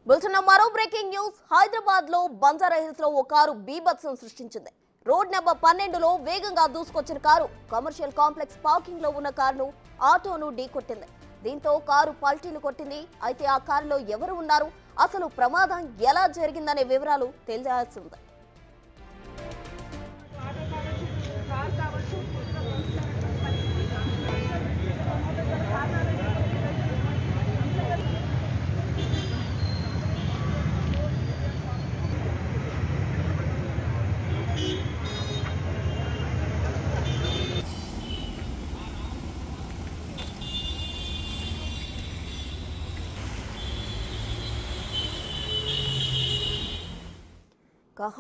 మరో breaking news. Hyderabad లో బంజారాహిల్స్ లో ఓ కారు బీభత్సం సృష్టించింది. రోడ్ నెంబర్ 12లో వేగంగా దూసుకొచ్చిన కారు కమర్షియల్ కాంప్లెక్స్ పార్కింగ్ లో ఉన్న కారును ఆటోను ఢీకొట్టింది. దీంతో కారు పల్టీలు కొట్టింది. అయితే ఆ కారులో ఎవరు ఉన్నారు, అసలు ప్రమాదం ఎలా జరిగిందనే వివరాలు తెలియాల్సి ఉంది.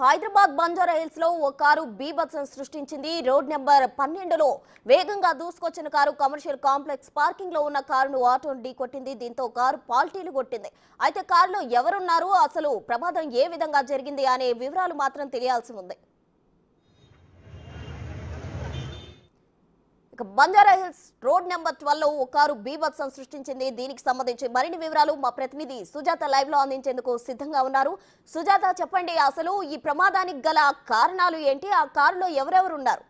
హైదరాబాద్ బంజారాహిల్స్ లో ఓ కారు బీభత్సం సృష్టించింది. రోడ్ నెంబర్ 12లో వేగంగా దూసుకొచ్చిన కారు కమర్షియల్ కాంప్లెక్స్ పార్కింగ్ లో ఉన్న కారును ఆటోను ఢీకొట్టింది. దీంతో కారు పాల్టీలు కొట్టింది. అయితే కారులో ఎవరున్నారు, అసలు ప్రమాదం ఏ విధంగా జరిగింది అనే వివరాలు మాత్రం తెలియాల్సి ఉంది. బంజారాహిల్స్ రోడ్ నెంబర్ 12లో ఓ కారు బీభత్సం సృష్టించింది. దీనికి సంబంధించి మరిన్ని వివరాలు మా ప్రతినిధి సుజాత లైవ్ లో అందించేందుకు సిద్ధంగా ఉన్నారు. సుజాత, చెప్పండి, అసలు ఈ ప్రమాదానికి గల కారణాలు ఏంటి? ఆ కారులో ఎవరెవరు ఉన్నారు?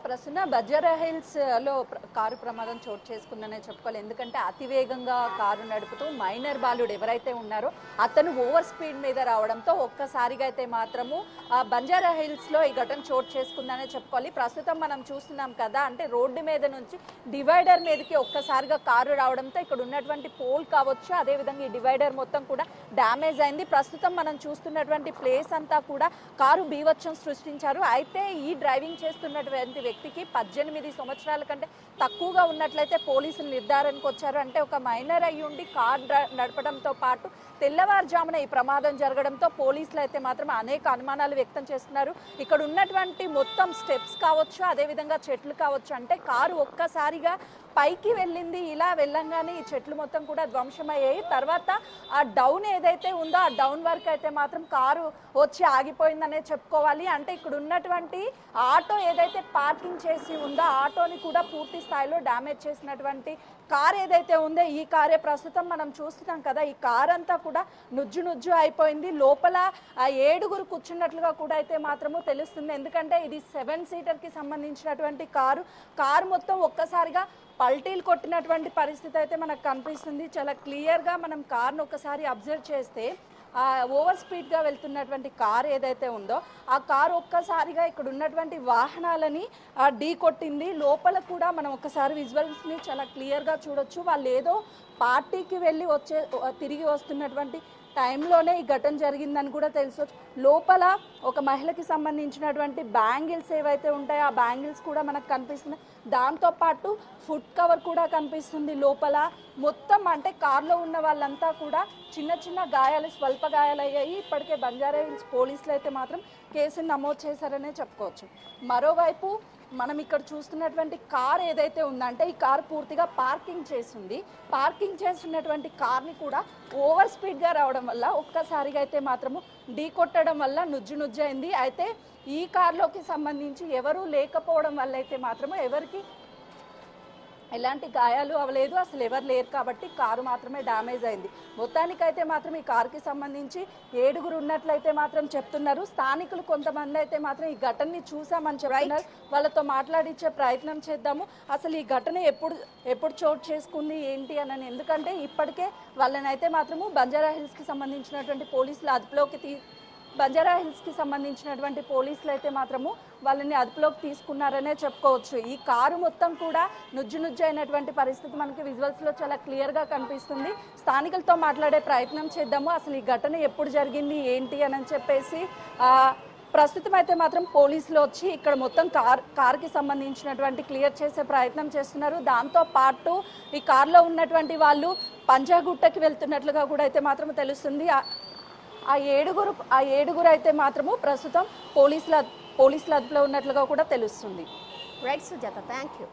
ప్రస్తుత బంజారాహిల్స్ లో కారు ప్రమాదం చోటు చేసుకుందనే చెప్పుకోవాలి. ఎందుకంటే అతివేగంగా కారు నడుపుతూ మైనర్ బాలుడు ఎవరైతే ఉన్నారో అతను ఓవర్ స్పీడ్ మీద రావడంతో ఒక్కసారిగా అయితే మాత్రము బంజారాహిల్స్ లో ఈ ఘటన చోటు చేసుకుందనే చెప్పుకోవాలి. ప్రస్తుతం మనం చూస్తున్నాం కదా, అంటే రోడ్డు మీద నుంచి డివైడర్ మీదకి ఒక్కసారిగా కారు రావడంతో ఇక్కడ ఉన్నటువంటి పోల్ కావచ్చు, అదేవిధంగా ఈ డివైడర్ మొత్తం కూడా డ్యామేజ్ అయింది. ప్రస్తుతం మనం చూస్తున్నటువంటి ప్లేస్ అంతా కూడా కారు బీభత్సం సృష్టించారు. అయితే ఈ డ్రైవింగ్ చేస్తున్నటువంటి వ్యక్తికి 18 సంవత్సరాల కంటే తక్కువగా ఉన్నట్లయితే పోలీసులు నిర్ధారణకు వచ్చారు. అంటే ఒక మైనర్ అయ్యి ఉండి కార్ నడపడంతో పాటు తెల్లవారుజామున ఈ ప్రమాదం జరగడంతో పోలీసులు అయితే మాత్రం అనేక అనుమానాలు వ్యక్తం చేస్తున్నారు. ఇక్కడ ఉన్నటువంటి మొత్తం స్టెప్స్ కావచ్చు, అదేవిధంగా చెట్లు కావచ్చు, అంటే కారు ఒక్కసారిగా పైకి వెళ్ళింది. ఇలా వెళ్ళంగానే ఈ చెట్లు మొత్తం కూడా ధ్వంసమయ్యాయి. తర్వాత ఆ డౌన్ ఏదైతే ఉందో ఆ డౌన్ వరకు అయితే మాత్రం కారు వచ్చి ఆగిపోయిందనే చెప్పుకోవాలి. అంటే ఇక్కడ ఉన్నటువంటి ఆటో ఏదైతే పార్కింగ్ చేసి ఉందో ఆటోని కూడా పూర్తి స్థాయిలో డ్యామేజ్ చేసినటువంటి కార్ ఏదైతే ఉందో ఈ కారే ప్రస్తుతం మనం చూస్తున్నాం కదా, ఈ కార్ అంతా కూడా నుజ్జు అయిపోయింది. లోపల ఆ 7 కూర్చున్నట్లుగా కూడా అయితే మాత్రము తెలుస్తుంది. ఎందుకంటే ఇది 7 సీటర్కి సంబంధించినటువంటి కారు మొత్తం ఒక్కసారిగా పల్టీలు కొట్టినటువంటి పరిస్థితి అయితే మనకు కనిపిస్తుంది. చాలా క్లియర్గా మనం కార్ను ఒకసారి అబ్జర్వ్ చేస్తే ఓవర్ స్పీడ్గా వెళ్తున్నటువంటి కార్ ఏదైతే ఉందో ఆ కారు ఒక్కసారిగా ఇక్కడ ఉన్నటువంటి వాహనాలని ఢీ కొట్టింది. లోపల కూడా మనం ఒకసారి విజువల్స్ని చాలా క్లియర్గా చూడొచ్చు. వాళ్ళు ఏదో పార్టీకి వెళ్ళి తిరిగి వస్తున్నటువంటి టైంలోనే ఈ ఘటన జరిగిందని కూడా తెలుసు. లోపల ఒక మహిళకి సంబంధించినటువంటి బ్యాంగిల్స్ ఏవైతే ఉంటాయో ఆ బ్యాంగిల్స్ కూడా మనకు కనిపిస్తుంది. దాంతోపాటు ఫుట్ కవర్ కూడా కనిపిస్తుంది. లోపల మొత్తం అంటే కార్లో ఉన్న వాళ్ళంతా కూడా చిన్న గాయాలు, స్వల్ప గాయాలు అయ్యాయి. ఇప్పటికే బంజారాహిల్స్ పోలీసులు అయితే మాత్రం కేసును నమోదు చేశారనే చెప్పుకోవచ్చు. మరోవైపు మనం ఇక్కడ చూస్తున్నటువంటి కార్ ఏదైతే ఉందంటే ఈ కార్ పూర్తిగా పార్కింగ్ చేసింది. పార్కింగ్ చేస్తున్నటువంటి కార్ని కూడా ఓవర్ స్పీడ్గా రావడం వల్ల ఒక్కసారిగా అయితే మాత్రము ఢీ కొట్టడం వల్ల నుజ్జు అయింది. అయితే ఈ కార్లోకి సంబంధించి ఎవరు లేకపోవడం వల్ల అయితే మాత్రము ఎవరికి ఎలాంటి గాయాలు అవ్వలేదు, అసలు ఎవరు లేరు కాబట్టి కారు మాత్రమే డ్యామేజ్ అయింది. మొత్తానికైతే మాత్రం ఈ కారుకి సంబంధించి 7 ఉన్నట్లయితే మాత్రం చెప్తున్నారు. స్థానికులు కొంతమంది అయితే మాత్రం ఈ ఘటనని చూసామని చెప్తున్నారు. వాళ్ళతో మాట్లాడించే ప్రయత్నం చేద్దాము. అసలు ఈ ఘటన ఎప్పుడు చోటు చేసుకుంది ఏంటి అని. ఎందుకంటే ఇప్పటికే వాళ్ళని అయితే మాత్రము బంజారాహిల్స్కి సంబంధించినటువంటి పోలీసులు అయితే మాత్రము వాళ్ళని అదుపులోకి తీసుకున్నారనే చెప్పుకోవచ్చు. ఈ కారు మొత్తం కూడా నుజ్జు అయినటువంటి పరిస్థితి మనకి విజువల్స్లో చాలా క్లియర్గా కనిపిస్తుంది. స్థానికులతో మాట్లాడే ప్రయత్నం చేద్దాము. అసలు ఈ ఘటన ఎప్పుడు జరిగింది ఏంటి అని చెప్పేసి ప్రస్తుతం అయితే మాత్రం పోలీసులు వచ్చి ఇక్కడ మొత్తం కారుకి సంబంధించినటువంటి క్లియర్ చేసే ప్రయత్నం చేస్తున్నారు. దాంతో పాటు ఈ కారులో ఉన్నటువంటి వాళ్ళు పంజాగుట్టకి వెళ్తున్నట్లుగా కూడా అయితే మాత్రం తెలుస్తుంది. ఆ ఏడుగురు అయితే మాత్రము ప్రస్తుతం పోలీసుల అదుపులో ఉన్నట్లుగా కూడా తెలుస్తుంది. Right Sujatha, thank you.